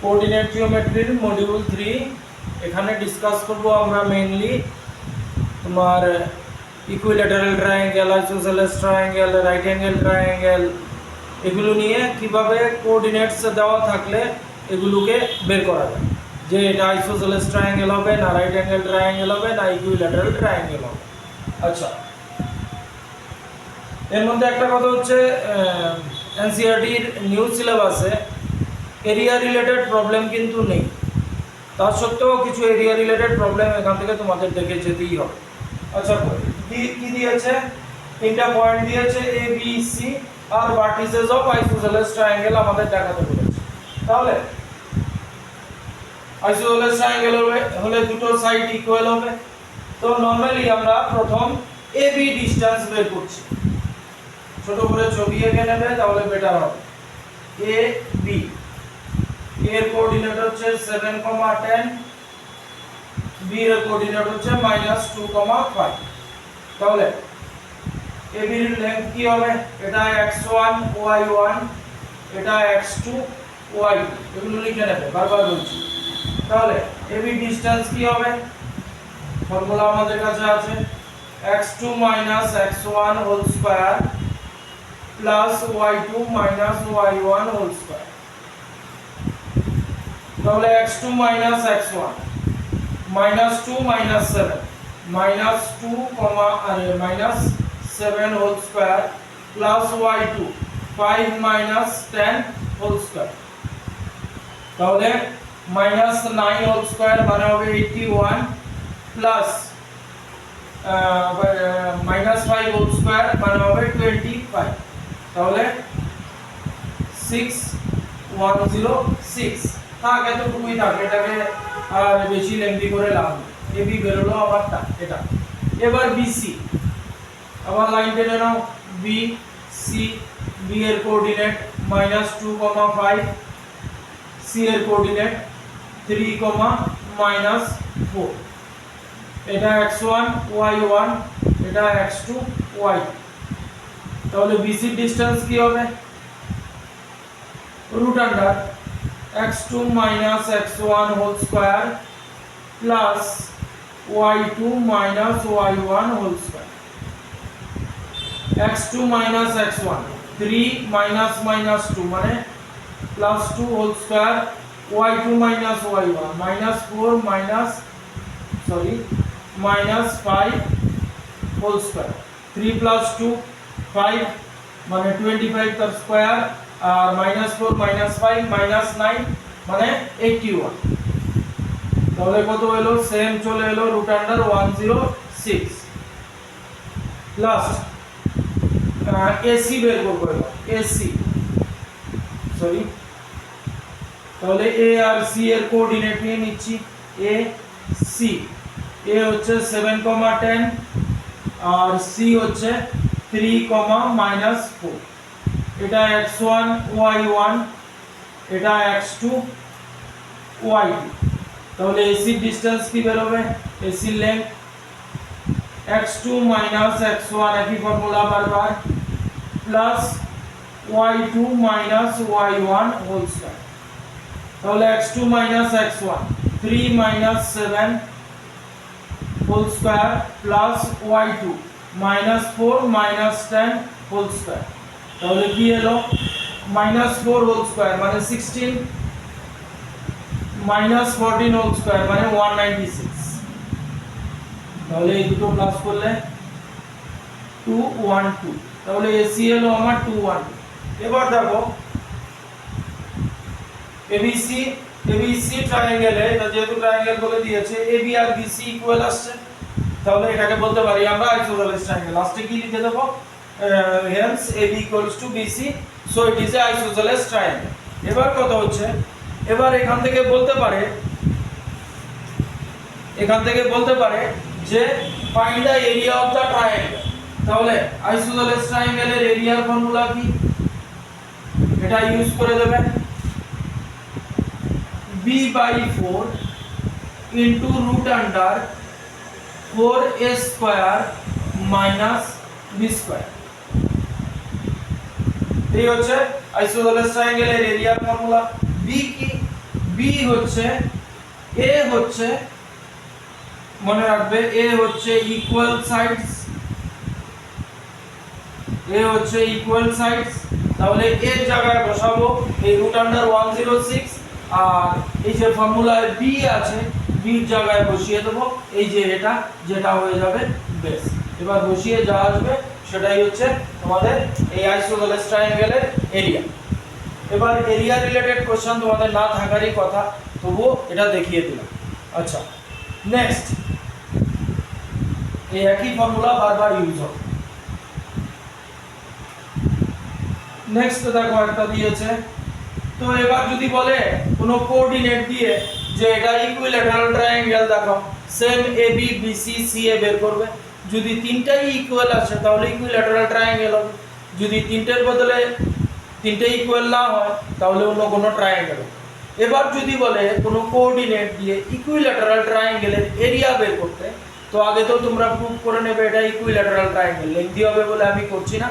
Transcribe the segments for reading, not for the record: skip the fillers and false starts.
Coordinate জিওমেট্রির module 3 এখানে discuss করব আমরা মেইনলি তোমার equilateral triangle, isosceles triangle, right angle triangle এগুলো নিয়ে কিভাবে কোঅর্ডিনেটস দেওয়া থাকলে এগুলোকে বের করা যায়, যে এটা আইসোসেলেস ট্রায়াঙ্গেল হবে না রাইট অ্যাঙ্গেল ট্রায়াঙ্গেল হবে না ইকুইল্যাটারাল ট্রায়াঙ্গেল হবে। আচ্ছা, এর মধ্যে একটা কথা হচ্ছে এনসিইআরটির নিউ সিলেবাসে এরিয়া রিলেটেড প্রবলেম কিন্তু নেই, তা সত্ত্বেও কিছু এরিয়া রিলেটেড প্রবলেম এখান থেকে তোমাদের দেখে যেতেই হবে। আচ্ছা, কি দিয়েছে? তিনটা পয়েন্ট দিয়েছে এ বি সি আর ভার্টিসেস অফ আইসোসেলেস ট্রায়াঙ্গেল আমাদের দেখাতে বলেছে। তাহলে আইসোসেলেস ট্রায়াঙ্গেল হলে দুটো সাইড ইকুয়াল হবে। তো নরমালি আমরা প্রথম এ বি ডিসটেন্স বের করছি, ছোট করে ছবি এঁকে নেবে তাহলে বেটার হবে। এ বি এর কোঅর্ডিনেট হচ্ছে 7,10, বি এর কোঅর্ডিনেট হচ্ছে -2,5। তাহলে এ বি এর লেংথ কি হবে? এটা x1 y1, এটা x2 y2, এগুলো লিখে নেবে, বারবার বলছি। তাহলে এ বি ডিসটেন্স কি হবে? ফর্মুলা আমাদের কাছে আছে x2 - x1 whole square plus y2 - y1 whole square. তাহলে x2 - x1 -2 - 7 -2, -7 whole square plus y2 5 - 10 whole square. তাহলে -9 হোল স্কয়ার মানে হবে 81 প্লাস -5 হোল স্কয়ার মানে হবে 25। তাহলে 6106 থাক, এতটুকুই থাক, এটাকে আর বেশি লেন্থি করে লাভ নেই। এবি বেরোলো আমারটা এটা। এবার বিসি, আবার লাইন টেনে নাও। বি সি, বি এর কোঅর্ডিনেট -2,5, সি এর কোঅর্ডিনেট 3, -4। এটা x1 y1, এটা x2 y2। তাহলে বিসি ডিসটেন্স কি হবে? Root under x2 - x1 whole square plus y2 - y1 whole square. x2 - x1 3 -2 মানে +2 whole square, y2 - y1 -4 -5 whole square. 3 + 2 5 মানে 25 তার স্কয়ার, আর -4 -5 -9 মানে 81। তাহলে কত হলো? সেম চলে এলো রুট আন্ডার 106 প্লাস এসি বের করব। এসি তাহলে এ আর সি এর কোঅর্ডিনেট নিয়ে নিচ্ছি। এ সি, এ হচ্ছে 7,10 আর সি হচ্ছে 3, -4। এটা x1 y1, এটা x2 y2। তাহলে এসি ডিসটেন্স কি বের হবে? এসি লেংথ x2 - x1 একই ফর্মুলা বারবার plus y2 - y1 whole square. তাহলে x2 - x1 3 -7 whole square plus y2 -4 -10 whole square. তাহলে কি এলো? -4 হোল স্কয়ার মানে 16 -14 হোল স্কয়ার মানে 196। তাহলে এই দুটো প্লাস করলে 212। তাহলে এসি এলো আমার 212। এবার দেখো এবিসি, এবিসি ট্রায়াঙ্গেলে, এটা যেহেতু ট্রায়াঙ্গেল বলে দিয়েছে, এবি আর বিসি ইকুয়াল আসছে, তাহলে এটাকে বলতে পারি আমরা আইসোসেলেস ট্রায়াঙ্গেল। লাস্টে কি লিখে দেব? Hence AB equals to BC, so it is a isosceles triangle. এবার কথা হচ্ছে, এবার এখান থেকে বলতে পারে যে find the area of the triangle. তাহলে আইসোসেলেস ট্রায়াঙ্গেলের এরিয়ার ফর্মুলা কি? এটা ইউজ করে দেবে b/4 into root under 4a square minus b square। এই হচ্ছে আইসোসেলেস ট্রায়াঙ্গেলের এরিয়ার ফর্মুলা। বি কি? বি হচ্ছে এ হচ্ছে মনে রাখবে এ হচ্ছে ইকুয়াল সাইডস, এ হচ্ছে ইকুয়াল সাইডস, তাহলে এর জায়গায় বসাবো এই √106 আর এই যে ফর্মুলায় বি আছে বির জায়গায় বসিয়ে দেবো এই যে এটা, যেটা হয়ে যাবে বেস। এবার বসিয়ে যা আসবে সেটাই হচ্ছে তোমাদের এই আইসোসেলেস ট্রায়াঙ্গেলের এরিয়া। এবার এরিয়া রিলেটেড কোশ্চেন তোমাদের না থাকারই কথা, তবুও এটা দেখিয়ে দিলাম। আচ্ছা নেক্সট, এই একই ফর্মুলা বারবার ইউজ হবে। নেক্সট দেখো একটা দিয়েছে, তো এবার যদি বলে কোনো কোঅর্ডিনেট দিয়ে যে এটা ইকুইল্যাটারাল ট্রায়াঙ্গেল দেখো same A B B C C এ বের করবে, যদি তিনটাই ইকুয়াল আছে তাহলে ইকুইল্যাটারাল ট্রায়াঙ্গেল হবে, যদি তিনটের বদলে তিনটে ইকুয়াল না হয় তাহলে অন্য কোনো ট্রায়াঙ্গেল হবে। এবার যদি বলে কোনো কোঅর্ডিনেট দিয়ে ইকুইল্যাটারাল ট্রায়াঙ্গেলের এরিয়া বের করতে, তো আগে তো তোমরা প্রুভ করে নেবে এটা ইকুইল্যাটারাল ট্রায়াঙ্গেল, লেংথি হবে বলে আমি করছি না।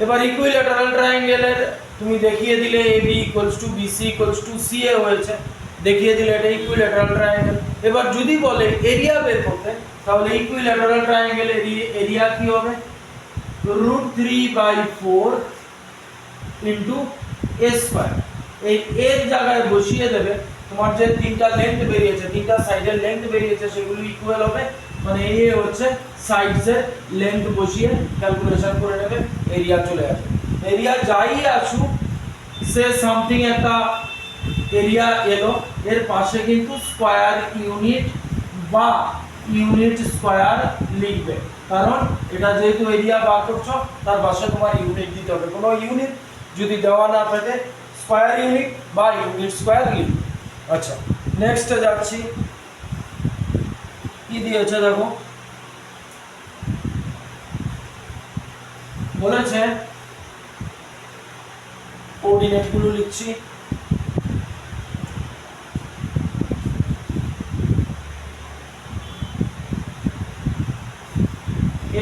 এবার ইকুইল্যাটারাল ট্রায়াঙ্গেলের তুমি দেখিয়ে দিলে AB = BC = CA হয়েছে, দেখিয়ে দিলে এটা ইকুইল্যাটারাল ট্রায়াঙ্গেল। এবার যদি বলে এরিয়া বের করতে, তাহলে ইকুইল্যাটারাল ট্রায়াঙ্গেলের এরিয়া কি হবে √3/4 * a²। এই এর জায়গায় বসিয়ে দেবে, তোমার যে তিনটা লেংথ বেরিয়েছে, তিনটা সাইডের লেংথ বেরিয়েছে সেগুলো ইকুয়াল হবে, মানে এ হচ্ছে সাইডসের লেংথ বসিয়ে ক্যালকুলেশন করে নেবে, এরিয়া চলে আসবে। এরিয়া যাই আসুক সে সামথিং একটা এরিয়া এলো, এর পাশে কিন্তু স্কয়ার ইউনিট বা ইউনিট স্কয়ার লিখবে, কারণ এটা যেহেতু এরিয়া বার করছো তার পাশে তোমার ইউনিট দিতে হবে। কোনো ইউনিট যদি দেওয়া না থাকে স্কয়ার ইউনিট বা ইউনিট স্কয়ার লিখবে। আচ্ছা নেক্সটে যাচ্ছি, কি দিয়েছে দেখো, বলেছে কোঅর্ডিনেট গুলো লিখছি,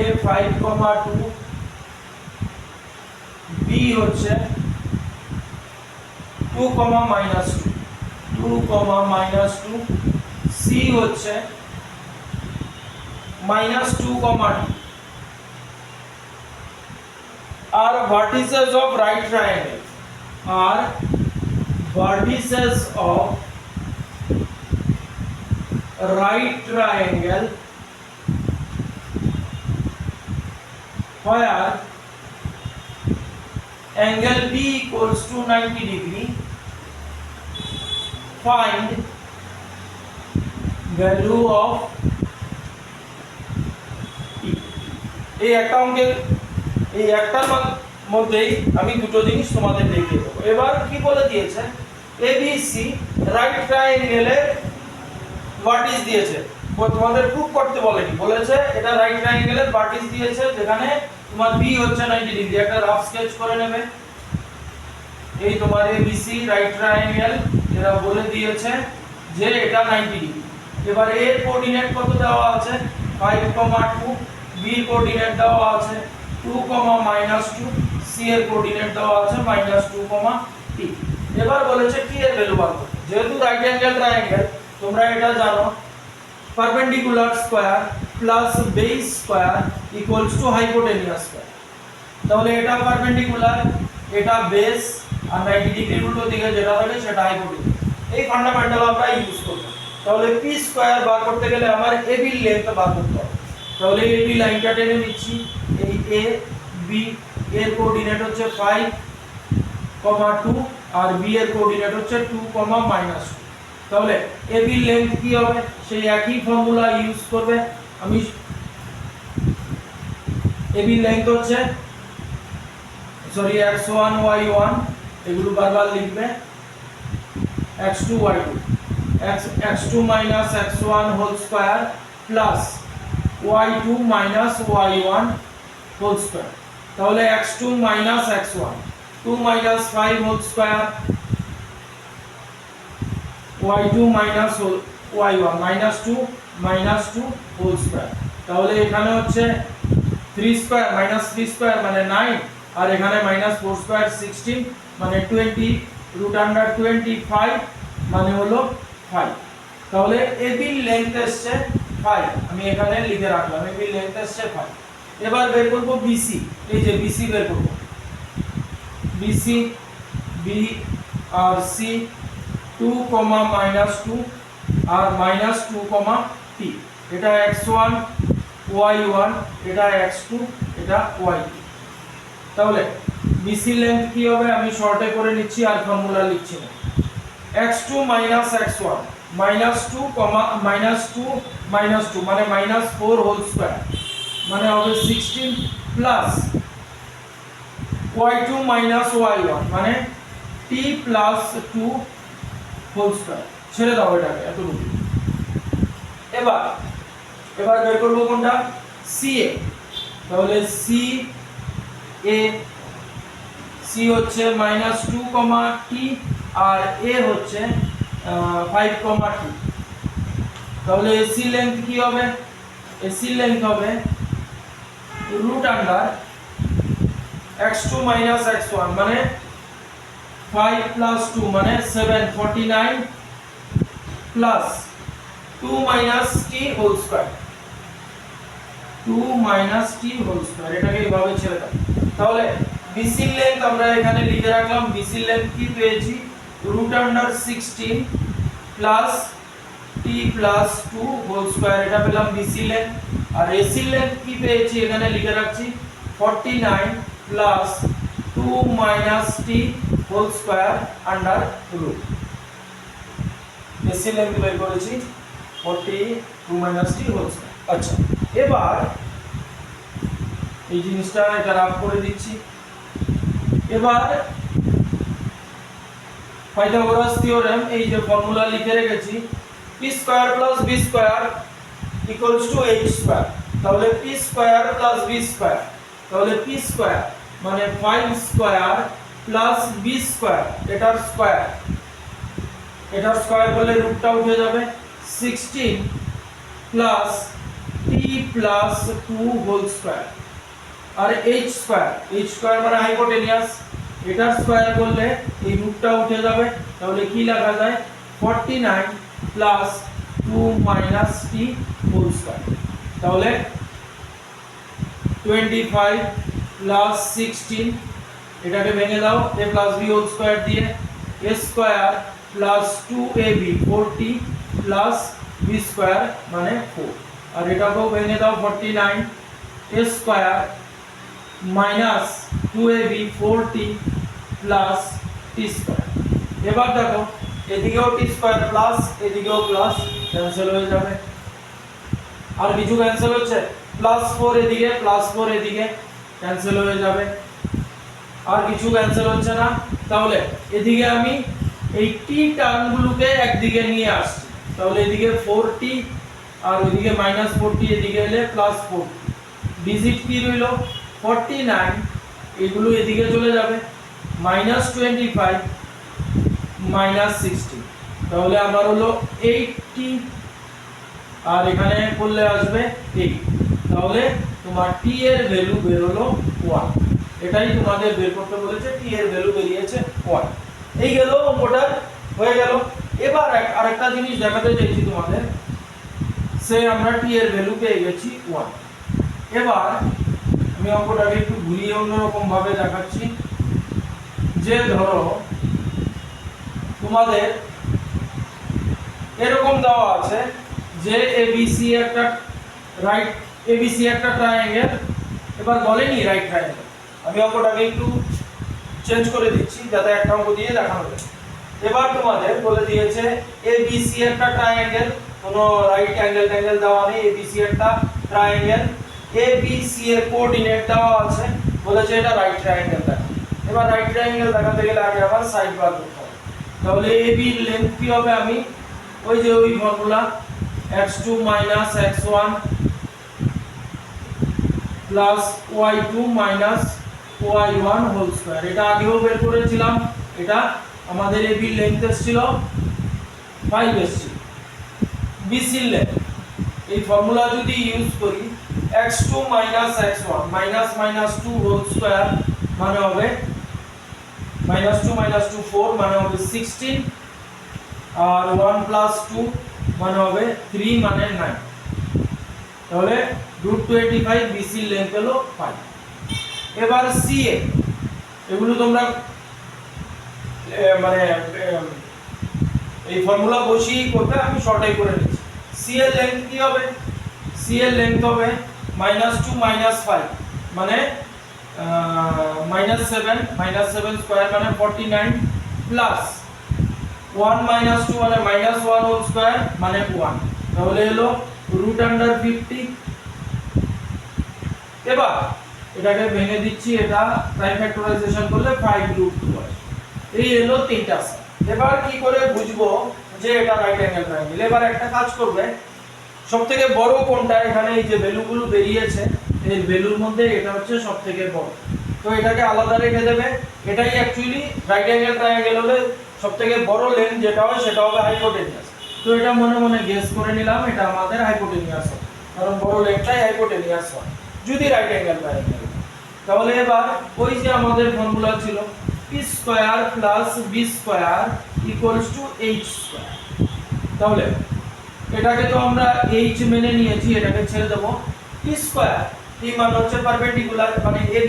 a 5,2, b হচ্ছে 2, -2, c হচ্ছে -2, d are vertices of right triangle, are vertices of right triangle where angle B = 90 degree. Find value of E. এই একটা অঙ্কের এই একটার মধ্যেই আমি দুটো জিনিস তোমাদের দেখিয়ে দেবো। এবার কি বলে দিয়েছে, ABC রাইট ট্রায়াঙ্গেলের ভার্টিস দিয়েছে, তোমাদের প্রুফ করতে বলেনি, বলেছে এটা রাইট ট্রায়াঙ্গেলের ভার্টিস দিয়েছে যেখানে তোমার B হচ্ছে 90 ডিগ্রি। একটা রাফ স্কেচ করে নেবে, এই তোমার ABC রাইট ট্রায়াঙ্গেল এরা বলে দিয়েছে যে এটা 90 ডিগ্রি। এবার এর কোঅর্ডিনেট কত দেওয়া আছে 5,2, B এর কোঅর্ডিনেট দেওয়া আছে 2, -2, C এর কোঅর্ডিনেট দেওয়া আছে -2, t। এবার বলেছে কি এর ভ্যালু বার করতে, যেহেতু রাইট অ্যাঙ্গেল ট্রায়াঙ্গেল তোমরা এটা জানো perpendicular square plus base square equals to hypotenuse square. তাহলে এটা পারপেন্ডিকুলার, এটা বেস, আর 90 ডিগ্রির উল্টো দিকে যেটা থাকে সেটা হাইপোটেনিয়াস। এই ফান্ডামেন্টাল আমরা ইউজ করব। তাহলে পি স্কয়ার বার করতে গেলে আমার AB এর লেন্থ বার করতে হবে। তাহলে AB লাইনটা টেনে নিচ্ছি, এই A B এর কোঅর্ডিনেট হচ্ছে 5,2 আর B এর কোঅর্ডিনেট হচ্ছে 2, -2। তাহলে AB এর লেন্থ কি হবে, সেই একই ফর্মুলা ইউজ করবে। আমি AB এর লেন্থ হচ্ছে x1 y1 এগুলো বারবার লিখবে, x2 y2, x2 - x1 whole square plus y2 - y1 whole square. তাহলে x2 - x1, 2 - 5 whole square, y2 - y1 -2 whole square. তাহলে এখানে হচ্ছে 3 স্কয়ার -3 স্কয়ার মানে 9, আর এখানে -4 স্কয়ার 16 মানে 20 √25 মানে হলো 5। তাহলে AB এর লেন্থ আসছে 5, আমি এখানে লিখে রাখলাম AB এর লেন্থ আসছে 5। এবার বের করব BC, এই যে BC বের করব, BC B আর C 2, -2 আর -2, T, এটা x1 y1, এটা x2, এটা y2। তাহলে BC লেন্থ কি হবে আমি শর্টে করে নিচ্ছি আর ফর্মুলা লিখছি না। x2 - x1 -2, -2 মানে -4 হোল স্কয়ার মানে হবে 16 প্লাস y2 - y1 মানে t + 2 হোল স্কয়ার। ছেড়ে দাও এটাকে এতটুকু। এবার বের করব কোনটা CA। তাহলে C হচ্ছে -2, t আর A হচ্ছে 5, t। তাহলে AC লেন্থ কি হবে? AC লেন্থ হবে √x2 - x1 মানে 5 + 2 মানে 7, 49 plus 2 - t whole square, 2 - t whole square. এটাকে এইভাবে ছেড়ে দাও। তাহলে BC লেন্থ আমরা এখানে লিখে রাখলাম। BC লেন্থ কি পেয়েছি? √16 প্লাস t + 2 হোল স্কয়ার, এটা পেলাম BC লেন্থ। আর AC লেন্থ কি পেয়েছি এখানে লিখে রাখছি 49 plus 2 - t whole square under root. AC length বের করেছি 42 - t হোল স্কয়ার। আচ্ছা, এবার এই জিনিসটা এটা রাফ করে দিচ্ছি। এবার পাইথাগোরাস থিওরেম, এই যে ফর্মুলা লিখে রেখেছি p² + b² = h²। তাহলে p² + b², তাহলে p² মানে 5² প্লাস b², এটার স্কয়ার করলে রুটটা উঠে যাবে 16 প্লাস t + 2 হোল স্কয়ার। আর h² মানে হাইপোটেনিয়াস, এটার স্কয়ার করলে এই রুটটা উঠে যাবে। তাহলে কি লেখা যায় 49 প্লাস 2 - t হোল স্কয়ার। তাহলে 25 প্লাস 16, এটাকে ভেঙে দাও a + b হোল স্কয়ার দিয়ে, a² plus 2ab 40 plus b² মানে 4। আর এটাকেও ভেঙে দাও 49 a² minus 2ab 40 plus t²। এবার দেখো এদিকেও t² প্লাস এদিকেও প্লাস, ক্যান্সেল হয়ে যাবে। আর কিছু ক্যান্সেল হচ্ছে, +4 এদিকে +4 এদিকে ক্যান্সেল হয়ে যাবে। আর কিছু ক্যান্সেল হচ্ছে না। তাহলে এদিকে আমি এই t টার্মগুলোকে একদিকে নিয়ে আসছি। তাহলে এদিকে 4t আর ওইদিকে -40, এদিকে এলে +4। ডিজিট কি রইল 49, এগুলো এদিকে চলে যাবে -25 -16। তাহলে আমার হলো 8t আর এখানে করলে আসবে 8। তাহলে তোমার t এর ভ্যালু বের হলো 1। এটাই তোমাদের বের করতে বলেছে, t এর ভ্যালু বেরিয়েছে 1। এই গেল অঙ্কটা হয়ে গেল। এবার আরেকটা জিনিস দেখাতে চাইছি তোমাদের, সে আমরা t এর ভ্যালু পেয়ে গেছি 1। এবার আমি অঙ্কটাকে একটু ঘুরিয়ে অন্যরকম ভাবে দেখাচ্ছি। যে ধরো তোমাদের এরকম দেওয়া আছে যে ABC একটা ট্রায়াঙ্গেল। এবার বলেনি রাইট ট্রায়াঙ্গেল, আমি অঙ্কটাকে একটু চেঞ্জ করে দিচ্ছি যাতে একটা অঙ্ক দিয়ে দেখানো যায়। এবার তোমাদের বলে দিয়েছে ABC একটা ট্রায়াঙ্গেল, কোনো রাইট অ্যাঙ্গেল দেওয়া নেই, ABC একটা ট্রায়াঙ্গেল, ABC এর কোঅর্ডিনেট দেওয়া আছে, বলেছে এটা রাইট ট্রায়াঙ্গেল দেখো। এবার রাইট ট্রায়াঙ্গেল দেখাতে গেলে আগে আবার সাইড বার করতে হবে। তাহলে AB এর লেন্থ কি হবে, আমি ওই যে ওই formula x2 - x1 plus y2 - y1 whole square, এটা আগেও বের করেছিলাম। এটা আমাদের AB এর লেন্থ ছিল 5 এসেছিল। BC এর লেন্থ এই ফর্মুলা যদি ইউজ করি x2 - x1 -2 হোল স্কয়ার মানে হবে -2 4 মানে হবে 16, আর 1 + 2 মানে হবে 3 মানে 9। তাহলে √25 BC এর লেন্থ হলো 5। এবার CA, এগুলো তোমরা মানে এই ফর্মুলা বসিয়ে করবে, আমি শর্টাই করে নিচ্ছি। CA এর লেন্থ কি হবে? CA এর লেন্থ হবে -2 - 5 মানে -7 স্কয়ার মানে 49 প্লাস 1 - 2 মানে -1 হোল স্কয়ার মানে 1, তাহলে হলো √50। এবার এটাকে ভেঙে দিচ্ছি, এটা প্রাইম ফ্যাক্টরাইজেশন করলে 5√2 আসে। এই হলো তিনটা। এবার কি করে বুঝবো যে এটা রাইট অ্যাঙ্গেল ট্রায়াঙ্গেল? এবার একটা কাজ করবে, সবথেকে বড় কোনটা, এখানে এই যে ভ্যালুগুলো বেরিয়েছে এই ভ্যালুর মধ্যে এটা হচ্ছে সবথেকে বড়, তো এটাকে আলাদা রেখে দেবে। এটাই অ্যাকচুয়ালি রাইট অ্যাঙ্গেল ট্রায়াঙ্গেল হলে সবথেকে বড় লেন্থ যেটা হয় সেটা হবে হাইপোটেনিয়াস। তো এটা মনে মনে গেস করে নিলাম এটা আমাদের হাইপোটেনিয়াস হবে, কারণ বড় লেন্থটাই হাইপোটেনিয়াস হয় যদি রাইট অ্যাঙ্গেল ট্রায়াঙ্গেল। তাহলে এবার ওই যে আমাদের ফর্মুলা ছিল p square plus b square equals to h square. তাহলে এটাকে তো আমরা h মেনে নিয়েছি, এটাকে ছেড়ে দেব। p স্কয়ার, p মানে হচ্ছে পারপেন্ডিকুলার মানে ab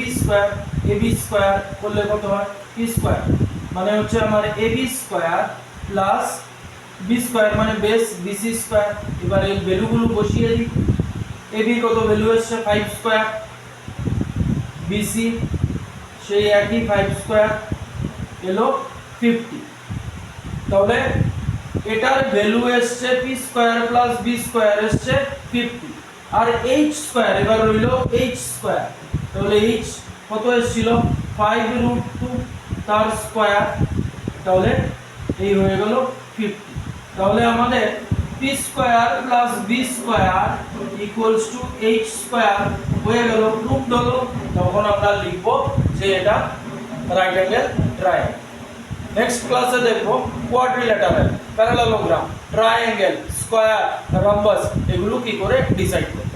স্কয়ার করলে কত হয়? p স্কয়ার মানে হচ্ছে আমার ab square plus b square মানে বেস bc স্কয়ার। এবার এই ভ্যালুগুলো বসিয়ে দিই। ab কত ভ্যালু আসছে? 5 স্কয়ার, bc সেই একই 5 স্কয়ার এলো 50। তাহলে এটার ভ্যালু আসছে p square plus b square আসছে 50, আর h স্কয়ার এবার রইল h স্কয়ার। তাহলে h কত এসেছিল? 5√2 তার স্কয়ার, তাহলে এই হয়ে গেল 50। তাহলে আমাদের p square plus b square equals to h square হয়ে গেল, প্রুভড হলো। তখন আমরা লিখব যে এটা রাইট অ্যাঙ্গেল ট্রায়াঙ্গেল। নেক্সট ক্লাসে দেখব কোয়াড্রিল্যাটারাল, প্যারালালোগ্রাম, ট্রায়াঙ্গেল, স্কয়ার, রম্বাস এগুলো কি করে ডিসাইড করব।